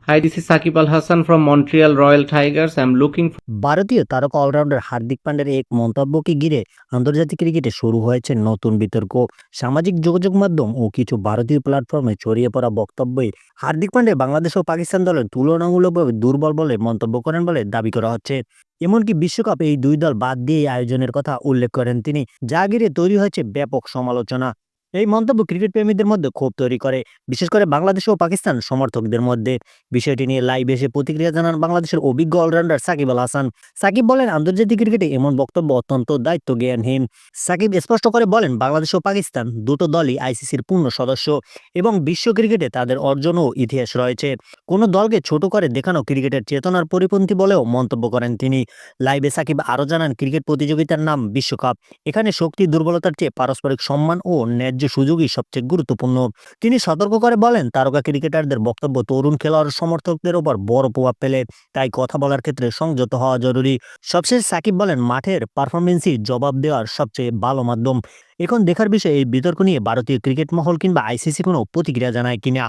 Hi, this is Sakib Al Hassan from Montreal Royal Tigers. I'm looking for ভারতীয় তারকা allrounder Hardik পান্ডের এক মন্তব্যকে ঘিরে আন্তর্জাতিক ক্রিকেটে শুরু হয়েছে নতুন বিতর্ক। সামাজিক যোগাযোগ মাধ্যম ও কিছু ভারতীয় প্ল্যাটফর্মে ছড়িয়ে পড়া বক্তব্যে হার্দিক পান্ডে বাংলাদেশ ও পাকিস্তান দলের তুলনামূলকভাবে দুর্বল বলে মন্তব্য করেন বলে দাবি করা হচ্ছে। এমনকি বিশ্বকাপ এই দুই দল বাদ দিয়ে আয়োজনের কথা উল্লেখ করেন তিনি, যা ঘিরে তৈরি হয়েছে ব্যাপক সমালোচনা। এই মন্তব্য ক্রিকেট প্রেমীদের মধ্যে ক্ষোভ তৈরি করে, বিশেষ করে বাংলাদেশ ও পাকিস্তান সমর্থকদের মধ্যে। বিষয়টি নিয়ে লাইভ এসে প্রতিক্রিয়া জানান বাংলাদেশের অভিজ্ঞ অলরাউন্ডার সাকিব আল হাসান। সাকিব বলেন, আন্তর্জাতিক ক্রিকেটে এমন বক্তব্য অত্যন্ত দায়িত্ব জ্ঞানহীন। সাকিব স্পষ্ট করে বলেন, বাংলাদেশ ও পাকিস্তান দুটো দলই আইসিসির পূর্ণ সদস্য এবং বিশ্ব ক্রিকেটে তাদের অর্জন ও ইতিহাস রয়েছে। কোনো দলকে ছোট করে দেখানো ক্রিকেটের চেতনার পরিপন্থী বলেও মন্তব্য করেন তিনি। লাইভে সাকিব আরও জানান, ক্রিকেট প্রতিযোগিতার নাম বিশ্বকাপ। এখানে শক্তি দুর্বলতার চেয়ে পারস্পরিক সম্মান ও ন্যায্য সুযোগই সবচেয়ে গুরুত্বপূর্ণ। তিনি সতর্ক করে বলেন, তারকা ক্রিকেটারদের বক্তব্য তরুণ খেলোয়াড় সমর্থকদের ওপর বড় প্রভাব ফেলে, তাই কথা বলার ক্ষেত্রে সংযত হওয়া জরুরি। সবশেষে সাকিব বলেন, মাঠের পারফরমেন্সই জবাব দেওয়ার সবচেয়ে ভালো মাধ্যম। এখন দেখার বিষয় এই বিতর্ক নিয়ে ভারতীয় ক্রিকেট মহল কিংবা আইসিসি কোনো প্রতিক্রিয়া জানায় কিনা।